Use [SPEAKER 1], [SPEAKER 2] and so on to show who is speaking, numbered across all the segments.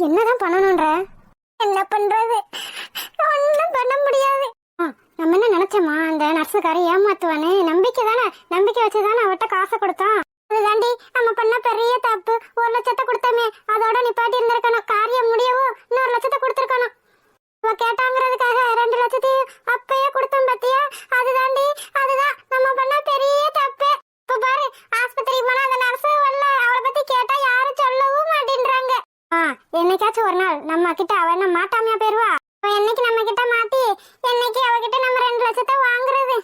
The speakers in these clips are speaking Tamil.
[SPEAKER 1] என்னதான் பண்ணணும்ன்ற? என்ன பண்றது? ஒண்ணும் பண்ண முடியாது. நம்ம என்ன நினைச்சோமா அந்த நர்ஸுக்காரை ஏமாத்துவானே? நம்பிக்கை தானே, நம்பிக்கை வச்சுதானே அவட்ட காசை கொடுத்தோம். அதுதாண்டி நம்ம பண்ண பெரிய தப்பு. 1 லட்சத்தை கொடுத்தோமே, அதோட நிப்பாட்டி இருந்திருக்கணும். காரியம் முடியவும் 1 லட்சத்தை கொடுத்துருக்கணும். அவ கேட்டாங்கிறதுக்காக 2 லட்சத்தையும் அப்பயே கொடுத்தோம் பாத்தியா? அதுதான் நம்ம பண்ண பெரிய தப்பு. இப்ப பாரு, ஆஸ்பத்திரி போனா அந்த நர்ஸ் வரல, அவளை பத்தி கேட்டா யாரும் சொல்லவும் மாட்டேன்றாங்க. என்னைக்காச்சும் ஒரு நாள் நம்ம கிட்ட அவ என்ன மாட்டாமையா போயிருவா? என்னைக்கு நம்ம கிட்ட மாட்டி என்னைக்கு அவகிட்ட நம்ம 2 லட்சத்தை வாங்குறது?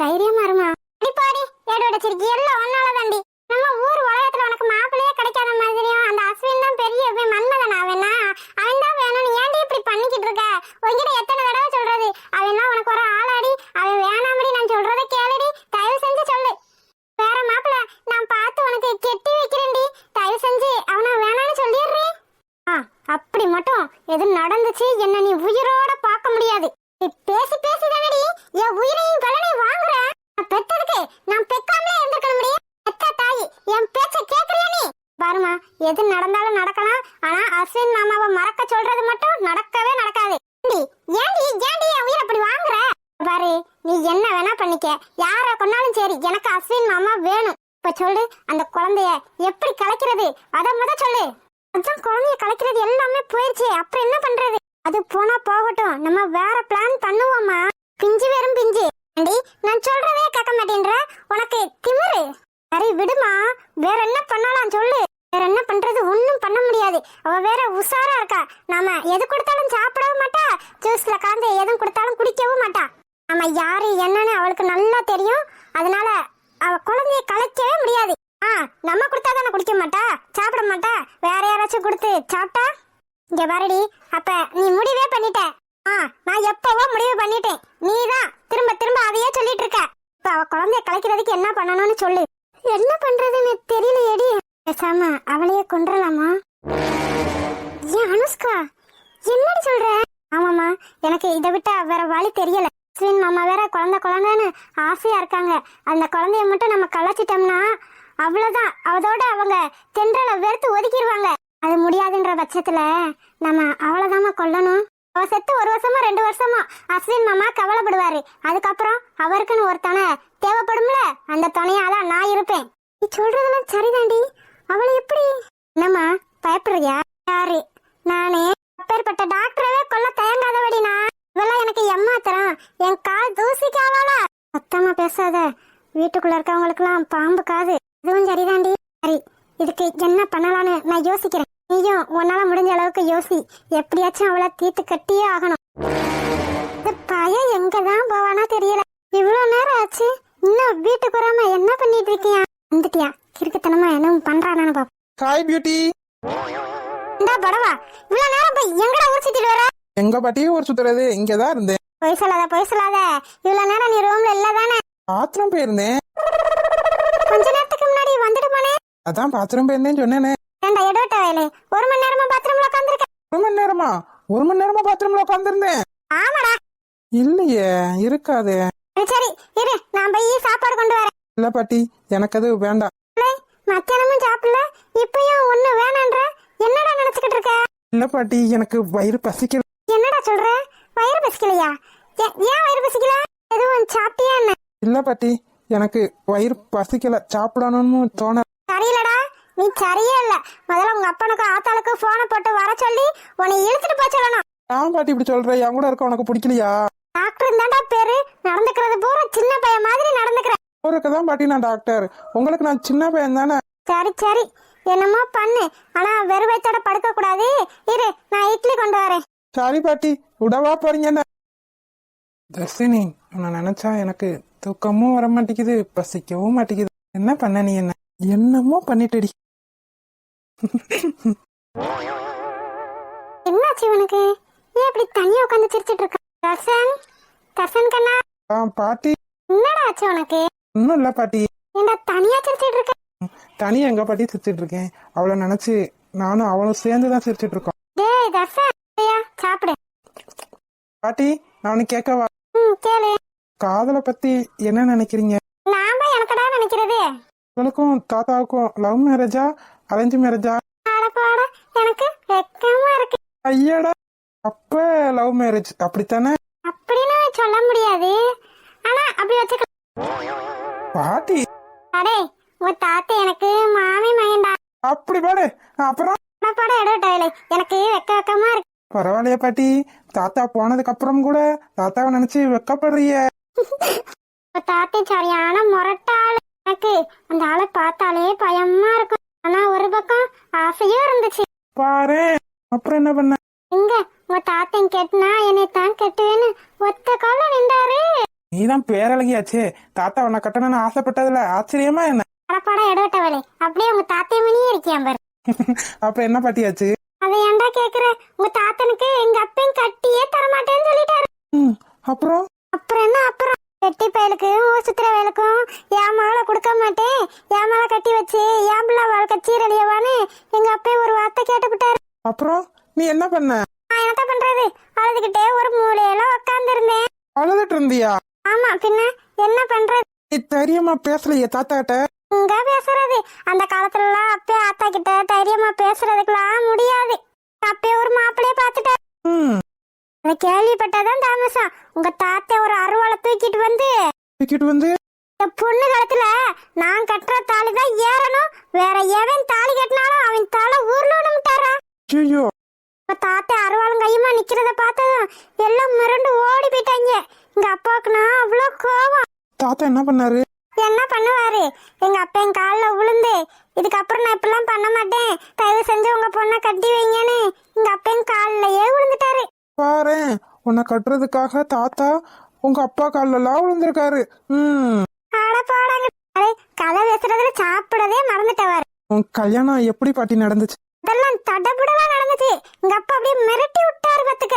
[SPEAKER 1] தைரியமா இருமா. அடிப்பாடி ஏடு வச்சிருக்கி எல்லாம் ஒன்னால தாண்டி. நம்ம ஊர் உலகத்துல உனக்கு மாப்பிள்ளையே கிடைக்காத மாதிரியும் அந்த அஸ்வின் தான் பெரிய மன்மதன். அவனா அவன் தான் வேணும்னு ஏன்டி இப்படி பண்ணிக்கிட்டு இருக்க? உங்ககிட்ட எத்தனை தடவை சொல்றது? அவன் உனக்கு ஒரு ஆளாடி. அவன் வேணாமடி, நான் சொல்றதை கேளுடி. தயவு செஞ்சு சொல்லு. வேற மாப்பிள்ள நான் பார்த்து உனக்கு கெட்டி வைக்கிறேன்டி. தயவு செஞ்சு அவனை வேணான்னு சொல்லிடுறேன். அப்படி மட்டும் எது நடந்துச்சு என்ன நீ உயிரோட பார்க்க முடியாது. பேசி பேசி தானடி என் உயிரையும் பலனை வாங்குற. பெத்ததுக்கு நான் பெக்காமலே இருந்திருக்க முடியும். பெத்த தாயி என் பேச்ச கேக்குறியா நீ? பாருமா, எது நடந்தாலும் நடக்கலாம். ஆனா அஸ்வின் மாமாவை மறக்க சொல்றது மட்டும் நடக்கவே நடக்காது. ஏன்டி என் உயிரை அப்படி வாங்குற? பாரு, நீ என்ன வேணா பண்ணிக்க, யார கொண்டாலும் சரி, எனக்கு அஸ்வின் மாமா வேணும். இப்ப சொல்லு, அந்த குழந்தைய எப்படி கலைக்கிறது? அத முத சொல்லு. அதான் குழந்தைய கலைக்கிறது எல்லாமே போயிடுச்சு, அப்புறம் என்ன பண்றது? அது போனா போகட்டும், நம்ம வேற பிளான் பண்ணுவோமா? பிஞ்சு வெறும் பிஞ்சு. நான் சொல்றதே கேட்க மாட்டேன்ற, உனக்கு திமிரு. சரி விடுமா, வேற என்ன பண்ணலாம் சொல்லு. வேற என்ன பண்றது? ஒன்னும் பண்ண முடியாது. அவ வேற உஷாரா இருக்கா. நாம எது கொடுத்தாலும் சாப்பிடவும் மாட்டா, ஜூஸ்ல கலந்து எதுவும் கொடுத்தாலும் குடிக்கவும் மாட்டா. நம்ம யாரு என்னன்னு அவளுக்கு நல்லா தெரியும். அதனால அவ குழந்தைய கலைக்கவே முடியாது. நம்ம கொடுத்தா தானே குடிக்க மாட்டா, சாப்பிட மாட்டா. வேற யாராச்சும் கொடுத்து சாப்பிட்டா? இங்க பாருடி, அப்ப நீ முடிவே பண்ணிட்ட. நான் எப்பவோ முடிவு பண்ணிட்டேன். நீதான் திரும்ப திரும்ப அதையே சொல்லிட்டு இருக்க. இப்ப அவ குழந்தைய கலைக்கிறதுக்கு என்ன பண்ணணும்னு சொல்லு. என்ன பண்றதுன்னு தெரியலையேடி. பேசாம அவளையே கொன்றலாமா? ஏன் அனுஷ்கா, என்னடி சொல்ற? ஆமாமா, எனக்கு இதை விட்டா வேற வழி தெரியல. அஸ்வின் மாமா வேற குழந்தைன்னு ஆசையா இருக்காங்க. அந்த குழந்தைய மட்டும் நம்ம கலைச்சிட்டோம்னா அவ்வளவுதான். அதோட அவங்க தென்றலை வெறுத்து ஒதுக்கிடுவாங்க. அது முடியாதுன்ற பட்சத்துல நம்ம அவளைதாம கொல்லணும். அவ செத்து 1 வருஷமா 2 வருஷமா அஸ்வின் மாமா கவலைப்படுவாரு. அதுக்கப்புறம் அவருக்குன்னு ஒரு துணை தேவைப்படும்ல, அந்த துணையாதான் நான் இருப்பேன். நீ சொல்றதெல்லாம் சரிதாண்டி. அவளை எப்படி? என்னம்மா பயப்படுறியா? யாரு? நானே அப்பேற்பட்ட டாக்டரவே கொல்ல தயங்காதபடினா இவெல்லாம் எனக்கு எம்மாத்திரம். என் கால் தூசிக்காவாளா? சத்தமா பேசாத, வீட்டுக்குள்ள இருக்கவங்களுக்குலாம் பாம்பு காது. இதுவும் சரிதாண்டி. சரி, இதுக்கு என்ன பண்ணலான்னு நான் யோசிக்கிறேன். நீயும் உன்னால முடிஞ்ச அளவுக்கு யோசி. எப்படியாச்சும் அவளை தீர்த்து கட்டியே ஆகணும். இந்த பையன் எங்கதான் போவானா தெரியல. இவ்வளவு நேரம் ஆச்சு, இன்னும் வீட்டுக்கு வராம என்ன பண்ணிட்டு இருக்கியா? வந்துட்டியா? கிறுக்குத்தனமா என்ன பண்றானு பாப்போம்.
[SPEAKER 2] Hi beauty.
[SPEAKER 1] இந்தா படவா, இவ்வளவு நேரம் போய் எங்கடா ஊர் சுத்திட்டு வர?
[SPEAKER 2] எங்க பாட்டியும் ஊர் சுத்துறது, இங்கதான் இருந்தேன்.
[SPEAKER 1] பொய் சொல்லாத. இவ்வளவு நேரம் நீ ரூம்ல இல்லதானே?
[SPEAKER 2] பாத்ரூம் போயிருந்தேன்.
[SPEAKER 1] கொஞ்ச நேரத்துக்கு முன்னாடி வந்துட்டு போனே.
[SPEAKER 2] அதான் பாத்ரூம் போயிருந்தேன்னு சொன்னேனே.
[SPEAKER 1] ஏண்டா எடுவட்ட வயலே, 1 மணி நேரமா பாத்ரூம்ல உட்கார்ந்திருக்க?
[SPEAKER 2] 1 மணி நேரமா? 1 மணி நேரமா பாத்ரூம்ல உட்கார்ந்திருந்தேன்.
[SPEAKER 1] ஆமாடா.
[SPEAKER 2] இல்லையே, இருக்காது.
[SPEAKER 1] சரி இரு, நான் போய் சாப்பாடு கொண்டு வரேன்.
[SPEAKER 2] இல்ல பாட்டி, எனக்கு அது வேண்டாம்.
[SPEAKER 1] மத்தியானமும் சாப்பிடல, இப்பயும் ஒண்ணு வேணான்ற. என்னடா நினைச்சுக்கிட்டு இருக்க?
[SPEAKER 2] இல்ல பாட்டி, எனக்கு வயிறு பசிக்கல.
[SPEAKER 1] என்னடா சொல்ற? வயிறு பசிக்கலையா? ஏன் வயிறு பசிக்கல? எதுவும் சாப்பிட்டியா என்ன?
[SPEAKER 2] இல்ல பாட்டி, எனக்கு வயிறு பசிக்கல, சாப்பிடணும்னு தோண.
[SPEAKER 1] சரியில்லடா, நீ சரியே இல்ல. முதல்ல உங்க அப்பனுக்கு ஆத்தாளுக்கு போனை போட்டு வர சொல்லி உன்னை இழுத்துட்டு போய் சொல்லணும்.
[SPEAKER 2] நான் பாட்டி இப்படி சொல்ற, என் கூட இருக்க உனக்கு பிடிக்கலையா?
[SPEAKER 1] டாக்டர் தான்டா பேரு, நடந்துக்கிறது பூரா சின்ன பையன் மாதிரி நடந்துக்கிற.
[SPEAKER 2] ஊருக்குதான் பாட்டி நான் டாக்டர், உங்களுக்கு நான் சின்ன பையன் தானே.
[SPEAKER 1] சரி என்னமோ பண்ணு, ஆனா வெறும் வயித்தோட படுக்க கூடாது. இரு, நான் இட்லி கொண்டு வரேன்.
[SPEAKER 2] சரி பாட்டி, விடவா போறீங்க? தர்ஷினி, உன்னை நினைச்சா எனக்கு தூக்கமும் வர மாட்டேங்குது, பசிக்கவும் மாட்டேங்குது. என்ன பண்ண நீ? என்ன என்னமோ பண்ணிட்டடி.
[SPEAKER 1] என்னாச்சு உனக்கு? ஏன் இப்படி தனியா உட்காந்து சிரிச்சிட்டு இருக்க? தர்சன், தர்சன் கண்ணா,
[SPEAKER 2] பாட்டி.
[SPEAKER 1] என்னடா ஆச்சு உனக்கு?
[SPEAKER 2] ஒன்னும் இல்ல பாட்டி.
[SPEAKER 1] ஏன்டா தனியா சிரிச்சிட்டு இருக்க?
[SPEAKER 2] தனியா எங்க பாட்டி சிரிச்சிட்டு இருக்கேன்? அவளை நினைச்சு நானும் அவளும் சேர்ந்துதான் சிரிச்சிட்டு இருக்கோம்.
[SPEAKER 1] டேய் தர்சன், ஐயா சாப்பிடு.
[SPEAKER 2] பாட்டி, நான் கேட்கவா?
[SPEAKER 1] கேளு.
[SPEAKER 2] காதலை பத்தி என்ன நினைக்கிறீங்க?
[SPEAKER 1] நாம எனக்கடா நினைக்கிறது?
[SPEAKER 2] உங்களுக்கும் தாத்தாவுக்கும் லவ் மேரேஜா அரேஞ்ச் மேரேஜா?
[SPEAKER 1] அடப்பாட, எனக்கு வெக்கமா இருக்கு.
[SPEAKER 2] ஐயடா, அப்ப லவ் மேரேஜ் அப்படித்தானே?
[SPEAKER 1] அப்படின்னு சொல்ல முடியாது, ஆனா அப்படி வச்சுக்க.
[SPEAKER 2] பாட்டி,
[SPEAKER 1] அடே உங்க தாத்தா எனக்கு மாமி மகன்டா.
[SPEAKER 2] அப்படி பாடு. அப்புறம்
[SPEAKER 1] அடப்பாட எடுட்டாயிலே, எனக்கு வெக்கமா இருக்கு.
[SPEAKER 2] பரவாயில்லையா பாட்டி? தாத்தா போனதுக்கு அப்புறம் கூட தாத்தாவை நினைச்சு வெக்கப்படுறிய.
[SPEAKER 1] உங்க தாத்தா சரியான முரட்டாள். எனக்கு அந்த ஆளை பார்த்தாலே பயமா இருக்கும். ஆனா ஒரு பக்கம் ஆசையும் இருந்துச்சு.
[SPEAKER 2] பாரு, அப்புறம் என்ன பண்ண?
[SPEAKER 1] எங்க உங்க தாத்தன் கெட்டினா என்னை தான் கெட்டுவேன்னு ஒத்த கால நின்றாரு.
[SPEAKER 2] நீதான் பேரழகியாச்சே, தாத்தா உன்னை கட்டணும்னு ஆசைப்பட்டதுல ஆச்சரியமா என்ன?
[SPEAKER 1] அடப்பாட எடுவட்டவளே, அப்படியே உங்க தாத்தைய மணியே இருக்கியான் பாரு.
[SPEAKER 2] அப்ப என்ன பாட்டியாச்சு?
[SPEAKER 1] அதை ஏன்டா கேக்குற? உங்க தாத்தனுக்கு எங்க அப்பையும் கட்டியே தரமாட்டேன்னு சொல்லிட்டாரு.
[SPEAKER 2] அப்புறம்
[SPEAKER 1] அப்புறம் என்ன? அப்புறம் கெட்டி பயலுக்கு சுத்திர வேலுக்கும் என் மகளை கொடுக்க மாட்டேன், என் மகளை கட்டி வச்சு என் பிள்ளை வாழ்க்கை சீரழியவான்னு எங்க அப்பே ஒரு வார்த்தை கேட்டுவிட்டாரு.
[SPEAKER 2] அப்புறம் நீ என்ன பண்ண?
[SPEAKER 1] நான் என்னத்த பண்றது? அழுதுகிட்டே ஒரு மூலையில உட்கார்ந்து இருந்தேன்.
[SPEAKER 2] அழுதுட்டு இருந்தியா?
[SPEAKER 1] ஆமா, பின்ன என்ன பண்றது?
[SPEAKER 2] நீ தைரியமா பேசலையே தாத்தா கிட்ட?
[SPEAKER 1] இங்க பேசுறது அந்த காலத்துல எல்லாம் அப்பே ஆத்தா கிட்ட தைரியமா பேசுறதுக்கெல்லாம் முடியாது. அப்பே ஒரு மாப்பிள்ளைய பாத்துட்டாரு. அதை கேள்விப்பட்டதான் தாமசம். உங்க தாத்தா ஒரு அருவாளை தூக்கிட்டு வந்து இந்த பொண்ணு காலத்துல நான் கட்டுற தாலி தான் ஏறணும், வேற எவன் தாலி கட்டினாலும் அவன் தால ஊர்ல விட்டாரா.
[SPEAKER 2] ஐயோ,
[SPEAKER 1] உங்க தாத்தா அருவாளும் கையுமா நிக்கிறத பார்த்ததும் எல்லாம் மிரண்டு ஓடி போயிட்டாங்க. எங்க அப்பாவுக்கு நான் அவ்வளவு கோவம்.
[SPEAKER 2] தாத்தா என்ன பண்ணாரு?
[SPEAKER 1] என்ன பண்ணுவாரு? எங்க அப்பா என் காலில் விழுந்து இதுக்கப்புறம் நான் இப்பெல்லாம் பண்ண மாட்டேன், தயவு செஞ்சு உங்க பொண்ணை கட்டி வைங்கன்னு எங்க அப்பா என் காலிலேயே விழுந்துட்டாரு.
[SPEAKER 2] பாரு, உன்னை கட்டுறதுக்காக தாத்தா உங்க அப்பா காலெல்லாம் விழுந்திருக்காரு.
[SPEAKER 1] அட போடாங்க, கதை பேசுறதுல சாப்பிடவே மறந்துட்டவாரு.
[SPEAKER 2] உன் கல்யாணம் எப்படி பாட்டி நடந்துச்சு?
[SPEAKER 1] அதெல்லாம் தடபுடலா நடந்துச்சு. எங்க அப்பா அப்படியே மிரட்டி விட்டாரு பாத்துக்க.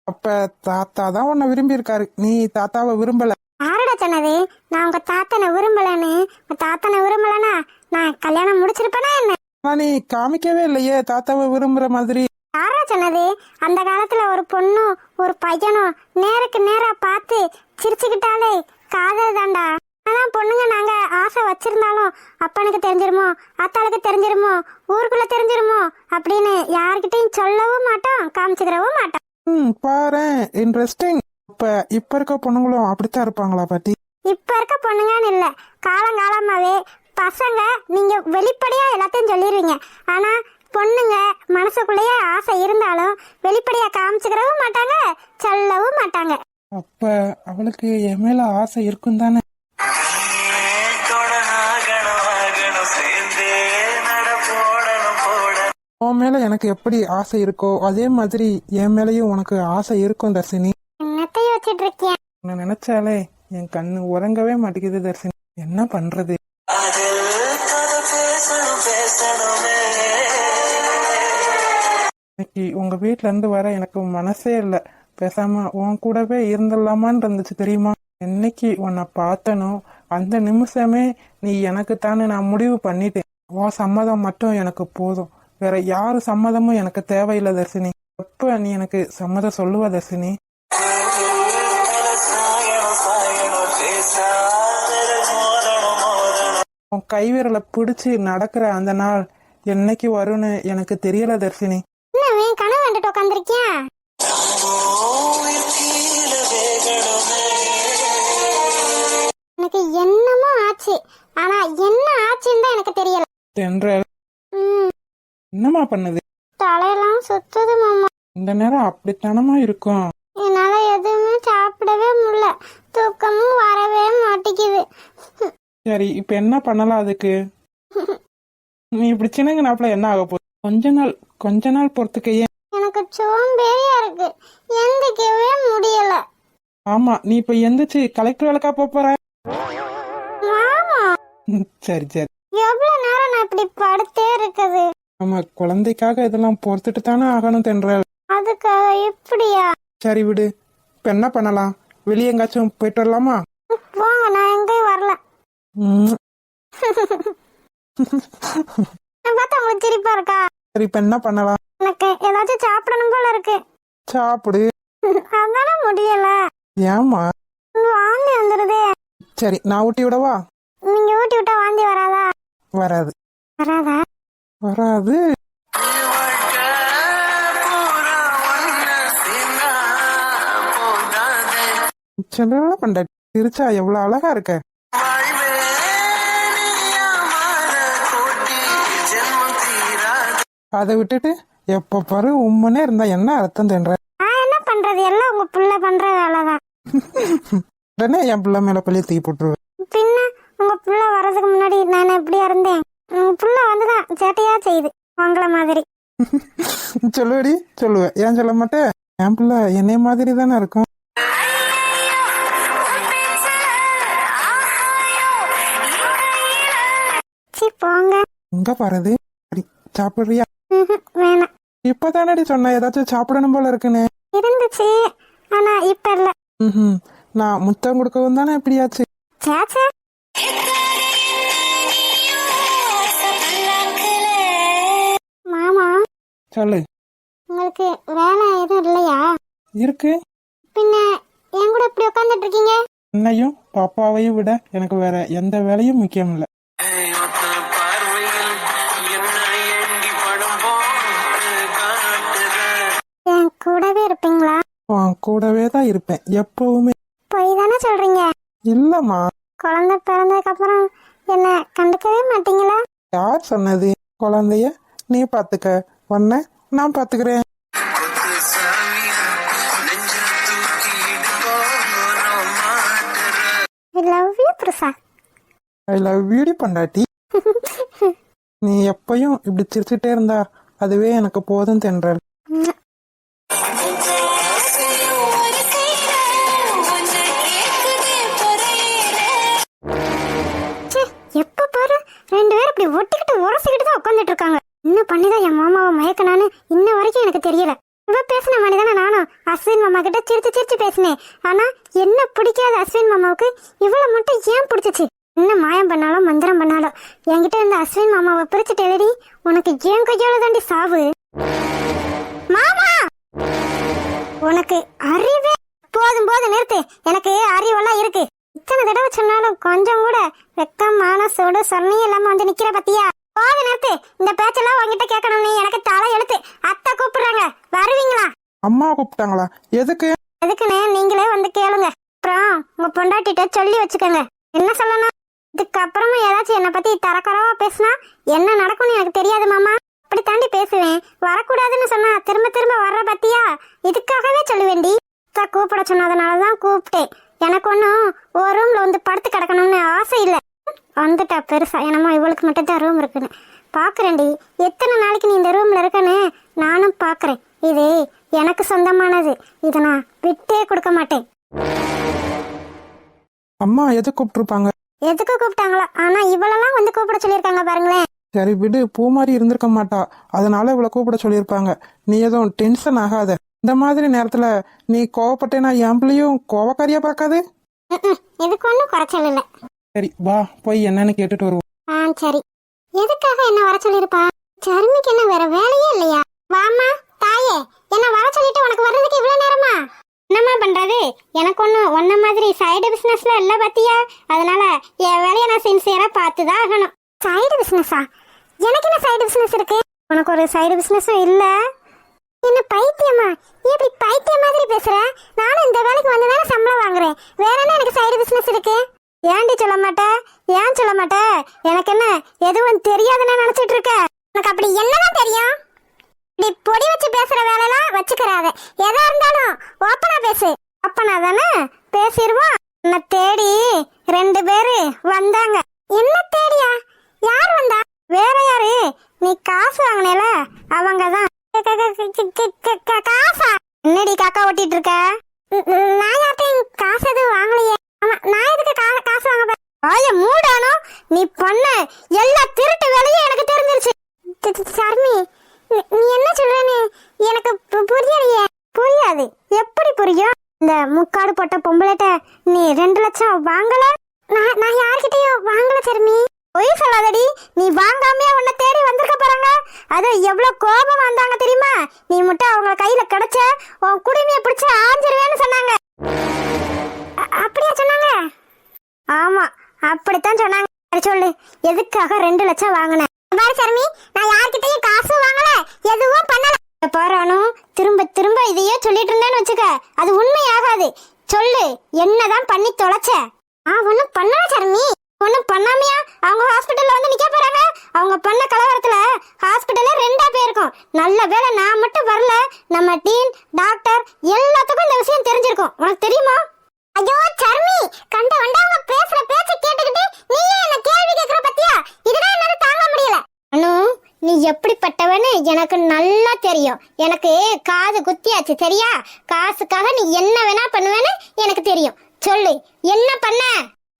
[SPEAKER 2] அப்ப தாத்தா தான் உன்னை விரும்பி இருக்காரு, நீ தாத்தாவை விரும்பல.
[SPEAKER 1] யாரடா சொன்னது நான் உங்க தாத்தனை விரும்பலன்னு? உங்க தாத்தனை விரும்பலனா நான் கல்யாணம் முடிச்சிருப்பேனா என்ன?
[SPEAKER 2] நீ காமிக்கவே இல்லையே தாத்தாவை விரும்புற மாதிரி.
[SPEAKER 1] யாரா சொன்னது? அந்த காலத்துல ஒரு பொண்ணும் ஒரு பையனும் நேருக்கு நேரா பார்த்து சிரிச்சுக்கிட்டாலே காதல் தாண்டா. அதான் பொண்ணுங்க நாங்க ஆசை வச்சிருந்தாலும் அப்பனுக்கு தெரிஞ்சிருமோ, அத்தாளுக்கு தெரிஞ்சிருமோ, ஊருக்குள்ள தெரிஞ்சிருமோ அப்படின்னு யார்கிட்டையும் சொல்லவும் மாட்டோம், காமிச்சுக்கிறவும் மாட்டோம்.
[SPEAKER 2] பாரு, இன்ட்ரெஸ்டிங். இப்ப இருக்க பொண்ணுங்களும் அப்படித்தான் இருப்பாங்களா பாட்டி?
[SPEAKER 1] இப்ப இருக்க பொண்ணுங்கன்னு இல்ல, காலங்காலமாவே பசங்க நீங்க வெளிப்படையா எல்லாத்தையும் சொல்லிடுவீங்க. ஆனா பொண்ணுங்க மனசுக்குள்ளேயே ஆசை இருந்தாலும் வெளிப்படையா காமிச்சுக்கிறவும் மாட்டாங்க, சொல்லவும் மாட்டாங்க.
[SPEAKER 2] அப்ப அவளுக்கு என் மேல ஆசை இருக்கும் தானே? உன் மேல எனக்கு எப்படி ஆசை இருக்கோ அதே மாதிரி என் மேலயும் உனக்கு ஆசை இருக்கும் தர்சினி.
[SPEAKER 1] என்னத்தை யோசிச்சுட்டு இருக்கேன்?
[SPEAKER 2] நான் நினைச்சாலே என் கண்ணு உறங்கவே மாட்டேங்குது தர்சினி. என்ன பண்றது? இன்னைக்கு உங்க வீட்ல இருந்து வர எனக்கு மனசே இல்ல. பேசாம உன் கூடவே இருந்துடலாமான்னு இருந்துச்சு தெரியுமா? என்னைக்கு உன்னை பார்த்தனோ அந்த நிமிஷமே நீ எனக்கு தானே நான் முடிவு பண்ணிட்டேன். உன் சம்மதம் மட்டும் எனக்கு போதும், வேற யாரு சம்மதமும் எனக்கு தேவையில்லை தர்சினி. எப்ப நீ எனக்கு சம்மதம் சொல்லுவ தர்சினி? உன் கைவிரலை பிடிச்சு நடக்கிற அந்த நாள் என்னைக்கு வரும்னு எனக்கு தெரியல தர்சினி.
[SPEAKER 1] கனவு வந்துட்டு உட்காந்துருக்கியா? எனக்கு என்னமோ ஆச்சு, ஆனா என்ன ஆச்சுன்னு தான் எனக்கு தெரியல.
[SPEAKER 2] தென்றல் என்னமா பண்ணுது?
[SPEAKER 1] தலையெல்லாம் சுத்துது மாமா.
[SPEAKER 2] இந்த நேரம் அப்படித்தானமா இருக்கும்.
[SPEAKER 1] என்னால எதுவுமே சாப்பிடவே முடியல, தூக்கமும் வரவே மாட்டேங்குது.
[SPEAKER 2] சரி, இப்ப என்ன பண்ணலாம் அதுக்கு? நீ இப்படி சின்னங்கனாப்புல என்ன ஆக போகுது? கொஞ்ச நாள் பொறுத்துக்க. ஏன்?
[SPEAKER 1] எனக்கு சோம்பேறியா இருக்கு, எந்திக்கவே முடியல.
[SPEAKER 2] ஆமா, நீ இப்ப எந்திரிச்சு கலெக்டர் வேலைக்கா போற?
[SPEAKER 1] மாமா
[SPEAKER 2] சரி சரி.
[SPEAKER 1] எவ்வளவு நேரம் நான் இப்படி படுத்தே இருக்குது?
[SPEAKER 2] ஆமா, குழந்தைக்காக இதெல்லாம் பொறுத்துட்டு தானே ஆகணும் தென்றல்.
[SPEAKER 1] அதுக்காக இப்படியா?
[SPEAKER 2] சரி விடு, இப்ப என்ன பண்ணலாம்? வெளியே எங்காச்சும் போயிட்டு வரலாமா?
[SPEAKER 1] போங்க, நான் எங்கேயும் வரல.
[SPEAKER 2] ம்,
[SPEAKER 1] நான் பார்த்தா உங்களுக்கு சிரிப்பா இருக்கா?
[SPEAKER 2] சரி இப்ப என்ன பண்ணலாம்?
[SPEAKER 1] எனக்கு ஏதாச்சும் சாப்பிடணும் போல இருக்கு.
[SPEAKER 2] சாப்பிடு.
[SPEAKER 1] அதான முடியல.
[SPEAKER 2] ஏமா?
[SPEAKER 1] வாந்தி வந்துருதே.
[SPEAKER 2] சரி நான் ஊட்டி விடவா?
[SPEAKER 1] நீங்க ஊட்டி விட்டா வாந்தி வராதா?
[SPEAKER 2] வராது.
[SPEAKER 1] வராதா?
[SPEAKER 2] வராது. செல்ல பண்ட திருச்சா எவ்வளவு அழகா இருக்க. அதை விட்டுட்டு எப்ப பாரு உம்மனே இருந்தா என்ன அர்த்தம் தென்ற?
[SPEAKER 1] நான் என்ன பண்றது? எல்லாம் உங்க புள்ள பண்ற வேலைதான்.
[SPEAKER 2] உடனே என் பிள்ளை மேல பள்ளி தூக்கி போட்டுருவேன்.
[SPEAKER 1] பின்ன உங்க புள்ள வர்றதுக்கு முன்னாடி நான் எப்படியா இருந்தேன்? உங்க புள்ள வந்துதான் சேட்டையா செய்யுது உங்கள மாதிரி.
[SPEAKER 2] சொல்லுவடி சொல்லுவேன், ஏன் சொல்ல மாட்டேன்? என் பிள்ளை என்னைய மாதிரி தானே இருக்கும்.
[SPEAKER 1] சி போங்க.
[SPEAKER 2] எங்க பாருது? சாப்பிடுறியா?
[SPEAKER 1] வேணாம்.
[SPEAKER 2] இப்பதானடி சொன்ன ஏதாச்சும் சாப்பிடணும் போல இருக்குன்னு.
[SPEAKER 1] இருந்துச்சு, ஆனா இப்ப இல்ல.
[SPEAKER 2] நான் முத்தம் கொடுக்கவும் தானே இப்படியாச்சு.
[SPEAKER 1] சேச்சே. மாமா
[SPEAKER 2] சொல்லு.
[SPEAKER 1] உங்களுக்கு வேலை எதுவும் இல்லையா?
[SPEAKER 2] இருக்கு.
[SPEAKER 1] பின்ன என் கூட இப்படி உட்காந்துட்டு இருக்கீங்க?
[SPEAKER 2] என்னையும் பாப்பாவையும் விட எனக்கு வேற எந்த வேலையும் முக்கியம் இல்ல.
[SPEAKER 1] என் கூடவே இருப்பீங்களா?
[SPEAKER 2] உன் கூடவே தான் இருப்பேன் எப்பவுமே.
[SPEAKER 1] பொய் தானே சொல்றீங்க?
[SPEAKER 2] இல்லம்மா.
[SPEAKER 1] குழந்தை பிறந்ததுக்கு அப்புறம் என்ன கண்டுக்கவே மாட்டீங்களா?
[SPEAKER 2] யார் சொன்னது? குழந்தைய நீ பாத்துக்க, உன்ன நான் பாத்துக்கிறேன்.
[SPEAKER 1] I love you, Prasa.
[SPEAKER 2] I love you பண்டாட்டி. நீ எப்பயும் இப்படி சிரிச்சுட்டே இருந்தா அதுவே எனக்கு போதும் தென்றல்.
[SPEAKER 1] எப்ப பாரு ரெண்டு பேரும் இப்படி ஒட்டிக்கிட்டு உரசிக்கிட்டு தான் உட்காந்துட்டு இருக்காங்க. இன்னும் பண்ணிதான் என் மாமாவை மயக்கனான்னு இன்ன வரைக்கும் எனக்கு தெரியல. இவ பேசின மாதிரி தானே நானும் அஸ்வின் மாமா கிட்ட சிரிச்சு சிரிச்சு பேசினேன். ஆனா என்ன பிடிக்காத அஸ்வின் மாமாவுக்கு இவ்வளவு மட்டும் ஏன் பிடிச்சிச்சு? என்ன மாயம் பண்ணாலும் மந்திரம் பண்ணாலும் என்கிட்ட இருந்த அஸ்வின் மாமாவை பிரிச்சுட்டு எழுதி உனக்கு ஏன் கையால தாண்டி சாவு. மாமா உனக்கு அறிவே போதும் போது நிறுத்து. எனக்கு அறிவெல்லாம் இருக்கு. இத்தனை தடவை சொன்னாலும் கொஞ்சம் கூட வெக்கம் மானசோடு சொன்னையும் இல்லாம வந்து நிக்கிற பத்தியா? போது நிறுத்து. இந்த பேச்செல்லாம் உங்ககிட்ட கேட்கணும்னு எனக்கு தலை எழுத்து. அத்தை கூப்பிடுறாங்க, வருவீங்களா?
[SPEAKER 2] அம்மா கூப்பிட்டாங்களா? எதுக்கு?
[SPEAKER 1] எதுக்குன்னு நீங்களே வந்து கேளுங்க. அப்புறம் உங்க பொண்டாட்டிட்ட சொல்லி வச்சுக்கோங்க. என்ன சொல்லணும்? இதுக்கு அப்புறமா ஏதாச்சும் என்னை பத்தி தரக்குறவா பேசினா என்ன நடக்கும்னு எனக்கு தெரியாது மாமா. அப்படி தாண்டி பேசுவேன். வரக்கூடாதுன்னு சொன்னா திரும்ப திரும்ப வர்ற பத்தியா? இதுக்காகவே சொல்லுவேண்டி. கூப்பிட சொன்னதுனாலதான் கூப்பிட்டேன். எனக்கு ஒன்னும் ஒரு ரூம்ல வந்து படுத்து கிடக்கணும்னு ஆசை இல்ல. வந்துட்டா பெருசா என்னமோ இவளுக்கு மட்டும் தான் ரூம் இருக்குன்னு. பாக்குறேன்டி எத்தனை நாளைக்கு நீ இந்த ரூம்ல இருக்கன்னு நானும் பாக்குறேன். இது எனக்கு சொந்தமானது. இதை நான் விட்டே கொடுக்க மாட்டேன்.
[SPEAKER 2] அம்மா எது கூப்பிட்டுருப்பாங்க?
[SPEAKER 1] எதுக்கு கூப்பிட்டாங்களா? ஆனா இவளெல்லாம் வந்து கூப்பிட சொல்லியிருக்காங்க பாருங்களேன்.
[SPEAKER 2] சரி விடு, பூ மாதிரி இருந்திருக்க மாட்டா, அதனால இவளை கூப்பிட சொல்லியிருப்பாங்க. நீ எதுவும் டென்ஷன் ஆகாத. இந்த மாதிரி நேரத்துல நீ கோவப்பட்டேன்னா என் பிள்ளையும் கோவக்காரியா பார்க்காது.
[SPEAKER 1] இதுக்கு ஒன்றும் குறைச்சல் இல்லை.
[SPEAKER 2] சரி வா போய் என்னன்னு கேட்டுட்டு வருவோம்.
[SPEAKER 1] சரி. எதுக்காக என்ன வர சொல்லிருப்பா? சர்மிக்கு என்ன வேற வேலையே இல்லையா? வாமா தாயே, என்ன வர சொல்லிட்டு உனக்கு வர்றதுக்கு இவ்வளவு நேரமா? என்னம்மா பண்றது? எனக்கு ஒன்றும் ஒன்ன மாதிரி சைடு பிசினஸ்ல இல்ல பாத்தியா? அதனால என் வேலையை நான் சின்சியரா பார்த்துதான் ஆகணும். சைடு பிசினஸா? எனக்கு என்ன சைடு பிசினஸ் இருக்கு? உனக்கு ஒரு சைடு பிசினஸும் இல்ல. என்ன பைத்தியமா? நீ இப்படி பைத்தியம் மாதிரி பேசுற? நானும் இந்த வேலைக்கு வந்துதானே சம்பளம் வாங்குறேன். வேற என்ன எனக்கு சைடு பிசினஸ் இருக்கு? ஏன்டி சொல்ல மாட்டேன்? ஏன் சொல்ல மாட்டேன்? எனக்கு என்ன எதுவும் தெரியாதுன்னு நினைச்சிட்டு இருக்க? எனக்கு அப்படி என்னதான் தெரியும்? இப்படி பொடி வச்சு பேசுற வேலைலாம் வச்சுக்கிறாத. எதா இருந்தாலும் ஓப்பனா பேசு. அப்பனா தானே பேசிடுவோம். என்ன தேடி ரெண்டு பேரு வந்தாங்க. என்ன தேடியா? யார் வந்தா? வேற யாரு? நீ காசு வாங்கினேல அவங்கதான். காசா? என்னடி காக்கா ஓட்டிட்டு இருக்க? நான் யார்ட்டையும் காசு எதுவும் வாங்கலையே. ஆமா, நான் எதுக்கு காசு வாங்க போறேன்? வாய மூடானோ, நீ பண்ண எல்லா திருட்டு வேலையும் எனக்கு தெரிஞ்சிருச்சு. சர்மி, நீ என்ன சொல்றேன்னு எனக்கு புரியலையே. புரியாது, எப்படி புரியும்? இந்த முக்காடு போட்ட பொம்பளைட்ட நீ 2 லட்சம் வாங்கல? நான் யார்கிட்டயும் வாங்கல சர்மி. பொய் சொல்லாதடி, நீ வாங்காமையா உன்னை தேடி வந்திருக்க போறாங்க. அது எவ்வளவு கோபம் வந்தாங்க தெரியுமா? நீ மட்டும் அவங்க கையில கிடைச்ச உன் குடுமையை பிடிச்சு ஆஞ்சிருவேன்னு சொன்னாங்க. அப்படியா சொன்னாங்க? ஆமா, அப்படித்தான் சொன்னாங்க. சொல்லு, எதுக்காக 2 லட்சம் வாங்கின? பாரு சர்மி, நான் யார்கிட்டயும் காசும் வாங்கல, எதுவும் பண்ணல. பாரானு திரும்ப திரும்ப இதையே சொல்லிட்டு இருந்தேன்னு வச்சுக்க, அது உண்மையாகாது. சொல்லு, என்னதான் பண்ணி தொலைச்ச? ஒன்னும் பண்ணல சர்மி. ஒன்னும் பண்ணாமையா அவங்க ஹாஸ்பிட்டல்ல வந்து நிக்க போறாங்க? அவங்க பண்ண கலவரத்துல ஹாஸ்பிட்டல்ல 2 போயிருக்கும். நல்ல வேளை நான் மட்டும் வரல. நம்ம டீன், டாக்டர் எல்லாத்துக்கும் இந்த விஷயம் தெரிஞ்சிருக்கும். உனக்கு தெரியுமா? ஐயோ சர்மி, கண்ட வண்டவங்க பேசுற பேச்ச கேட்டுக்கிட்டு நீயே என்ன கேள்வி கேக்குற பத்தியா? இதெல்லாம் என்னால தாங்க முடியல. அனு, நீ எப்படிப்பட்டவன்னு எனக்கு நல்லா தெரியும். எனக்கு காது குத்தியாச்சு சரியா? காசுக்காக நீ என்ன வேணா பண்ணுவேன்னு எனக்கு தெரியும். சொல்லு, என்ன பண்ண?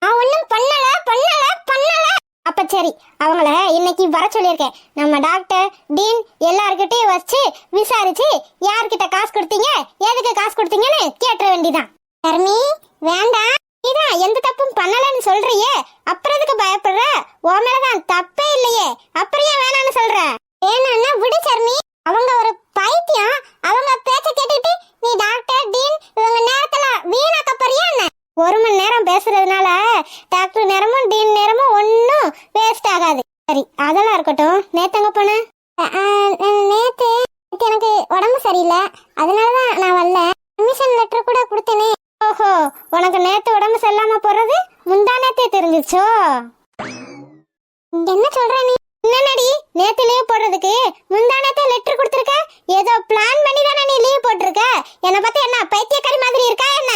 [SPEAKER 1] நான் ஒன்னும் பண்ணல. அப்ப சரி, அவங்கள இன்னைக்கு வர சொல்லியிருக்கேன். நம்ம டாக்டர், டீன் எல்லார்கிட்டயும் வச்சு விசாரிச்சு யார்கிட்ட காசு கொடுத்தீங்க, எதுக்கு காசு கொடுத்தீங்கன்னு கேட்ட வேண்டிதான். சர்மி, வேண்டாம். நீதான் எந்த தப்பும் பண்ணலன்னு சொல்றியே, அப்புறம் எதுக்கு பயப்படுற? உன் மேலதான் தப்பே இல்லையே, அப்புறம் ஏன் வேணான்னு சொல்ற? வேணான்னா விடு சர்மி. அவங்க ஒரு பைத்தியம். அவங்க பேச்ச கேட்டுட்டு நீ டாக்டர், டீன் இவங்க நேரத்துல வீணாக்க போறியா என்ன? 1 மணி நேரம் பேசுறதுனால டாக்டர் நேரமும் டீன் நேரமும் ஒன்னும் வேஸ்ட் ஆகாது. சரி, அதெல்லாம் இருக்கட்டும். நேத்து எங்க போன? நேத்து எனக்கு உடம்பு சரியில்லை, அதனாலதான் நான் வரல. அட்மிஷன் லெட்டர் கூட கொடுத்தேனே. ஓஹோ, உனக்கு நேத்து உடம்பு சரியில்லாம போறது முந்தா நேத்தே தெரிஞ்சிச்சோ? என்ன சொல்ற நீ? என்னடி, நேத்து லீவ் போடுறதுக்கு முந்தா நேத்தே லெட்டர் கொடுத்திருக்க? ஏதோ பிளான் பண்ணி தானே நீ லீவ் போட்டிருக்க? என்ன பத்தி என்ன பைத்தியக்காரி மாதிரி இருக்கா என்ன?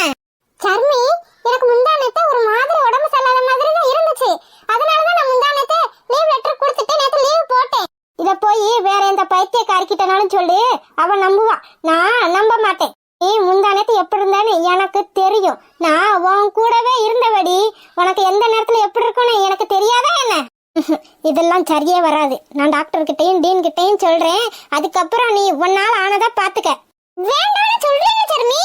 [SPEAKER 1] சர்மி, எனக்கு முந்தா நேத்தே ஒரு மாதிரி உடம்பு சரியில்லாத மாதிரி தான் இருந்துச்சு. அதனாலதான் நான் முந்தா நேத்தே லீவ் லெட்டர் கொடுத்துட்டு நேத்து லீவ் போட்டேன். இத போய் வேற எந்த பைத்தியக்காரி கிட்டனாலும் சொல்லு, அவன் நம்புவான். நான் நம்ப மாட்டேன். நீ முந்தா நேத்து எப்படி இருந்தான்னு எனக்கு தெரியும். நான் உன் கூடவே இருந்தபடி உனக்கு எந்த நேரத்துல எப்படி இருக்கும்னு எனக்கு தெரியாதா என்ன? இதெல்லாம் சரியே வராது. நான் டாக்டர் கிட்டையும் டீன் கிட்டையும் சொல்றேன். அதுக்கப்புறம் நீ உன்னால ஆனதா பாத்துக்க. வேண்டாம்னு சொல்றீங்க சர்மி.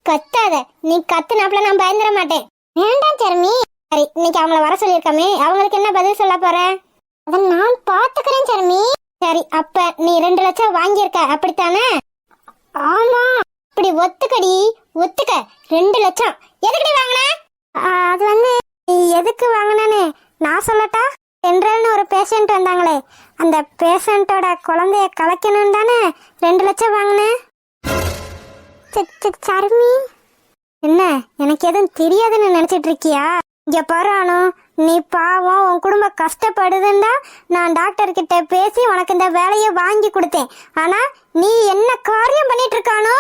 [SPEAKER 1] கத்தாத, நீ கத்துனாப்ல நான் பயந்துட மாட்டேன். வேண்டாம் சர்மி. சரி, இன்னைக்கு அவங்கள வர சொல்லியிருக்கமே, அவங்களுக்கு என்ன பதில் சொல்ல போற? அத நான் பாத்துக்கிறேன் சர்மி. சரி, அப்ப நீ 2 லட்சம் வாங்கியிருக்க அப்படித்தானே? ஆமா. இப்படி ஒத்துக்கடி, ஒத்துக்க. 2 லட்சம் எதுக்கடி வாங்கின? அது வந்து எதுக்கு வாங்கினேன்னு நான் சொல்லட்டா? சென்ட்ரல்னு ஒரு பேஷண்ட் வந்தாங்களே, அந்த பேஷண்டோட குழந்தைய கலைக்கணும் தானே 2 லட்சம் வாங்கினேன். சர்மி, என்ன எனக்கு எதுவும் தெரியாதுன்னு நினைச்சிட்டு இருக்கியா? இங்க பாரு, நீ பாவம், உன் குடும்பம் கஷ்டப்படுதுன்னா நான் டாக்டர் கிட்ட பேசி உனக்கு இந்த வேலையை வாங்கி கொடுத்தேன். ஆனா நீ என்ன காரியம் பண்ணிட்டு இருக்கானோ?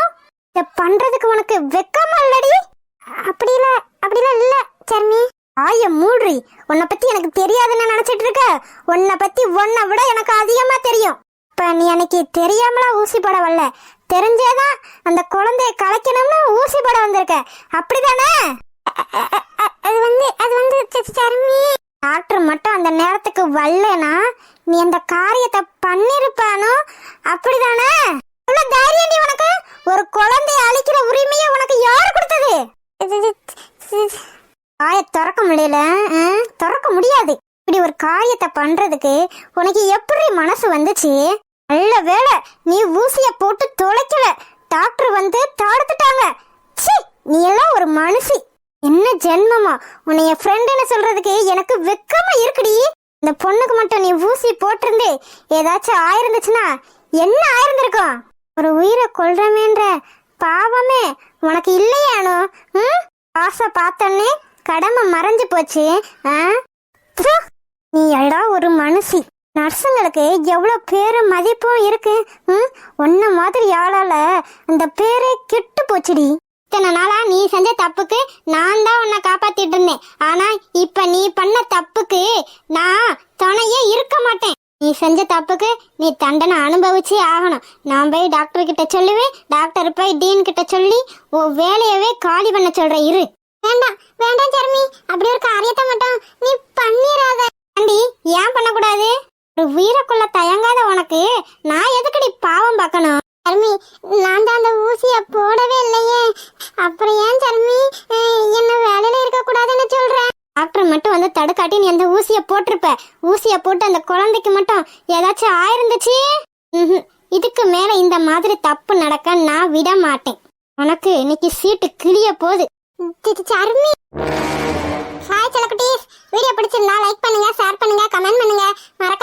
[SPEAKER 1] இத பண்றதுக்கு உனக்கு வெக்கமா இல்லடி? அப்படிலாம் இல்ல சர்மி. ஆய மூடுறி. உன்னை பத்தி எனக்கு தெரியாதுன்னு நினைச்சிட்டு இருக்க? உன்னை பத்தி உன்னை விட எனக்கு அதிகமா தெரியும். இப்ப நீ எனக்கு தெரியாமலா ஊசி போட வரல, தெரிஞ்சேதான் அந்த குழந்தைய கலைக்கணும்னு ஊசி போட வந்திருக்க, அப்படிதானே? அது வந்து சர்மி, டாக்டர் மட்டும் அந்த நேரத்துக்கு வரலனா நீ அந்த காரியத்தை பண்ணிருப்பானோ, அப்படிதானே? தைரியம் நீ உனக்கு? ஒரு குழந்தைய அழிக்கிற உரிமையை உனக்கு யாரு கொடுத்தது? காய திறக்க முடியல, திறக்க முடியாது. இப்படி ஒரு காரியத்தை பண்றதுக்கு உனக்கு எப்படி மனசு வந்துச்சு? நல்ல வேளை நீ ஊசிய போட்டு தொலைக்கல, டாக்டர் வந்து தடுத்துட்டாங்க. சீ, நீ எல்லாம் ஒரு மனுஷி. என்ன ஜென்மமா? உன்னை என் ஃப்ரெண்டுன்னு சொல்றதுக்கு எனக்கு வெக்கமா இருக்குடி. இந்த பொண்ணுக்கு மட்டும் நீ ஊசி போட்டிருந்து ஏதாச்சும் ஆயிருந்துச்சுன்னா என்ன ஆயிருந்திருக்கும்? ஒரு உயிரை கொல்றமேன்ற பாவமே உனக்கு இல்லையானோ? ஆசை பார்த்தோன்னே கடமை மறைஞ்சு போச்சு. நீ எடா ஒரு மனுஷி. நர்ஸுங்களுக்கு எவ்வளவு பேரு மதிப்பும் இருக்கு. உன்ன மாதிரி ஆளால அந்த பேரே கெட்டு போச்சுடி. இத்தனை நாளா நீ செஞ்ச தப்புக்கு நான் தான் உன்னை காப்பாத்திட்டு இருந்தேன். ஆனா இப்ப நீ பண்ண தப்புக்கு நான் துணையே இருக்க மாட்டேன். நீ செஞ்ச தப்புக்கு நீ தண்டனை அனுபவிச்சே ஆகணும். நான் போய் டாக்டர் கிட்ட சொல்லுவேன், டாக்டர் போய் டீன் கிட்ட சொல்லி உன் வேலையவே காலி பண்ண சொல்றேன். இரு. வேண்டாம் வேண்டாம் சர்மி, அப்படி ஒரு காரியத்தை மட்டும் நீ பண்ணிராத. ஆண்டி, ஏன் பண்ணக்கூடாது? ஒரு உயிரைக்குள்ள தயங்காத உனக்கு நான் எதுக்கடி பாவம் பார்க்கணும்? சர்மி, நான் தான் அந்த ஊசிய போடவே இல்லையே, அப்புறம் ஏன் சர்மி என்ன வேலையில இருக்க கூடாதுன்னு சொல்றேன்? டாக்டர் மட்டும் வந்து தடுக்காட்டி நீ அந்த ஊசிய போட்டிருப்ப. ஊசிய போட்டு அந்த குழந்தைக்கு மட்டும் ஏதாச்சும் ஆயிருந்துச்சு, இதுக்கு மேல இந்த மாதிரி தப்பு நடக்க நான் விட மாட்டேன். உனக்கு இன்னைக்கு சீட்டு கிளிய போகுது. சர்மி, ஹாய் செல்லக்குட்டீஸ். வீடியோ பிடிச்சிருந்தா லைக் பண்ணுங்க, ஷேர் பண்ணுங்க, கமெண்ட் பண்ணுங்க. மறக்காம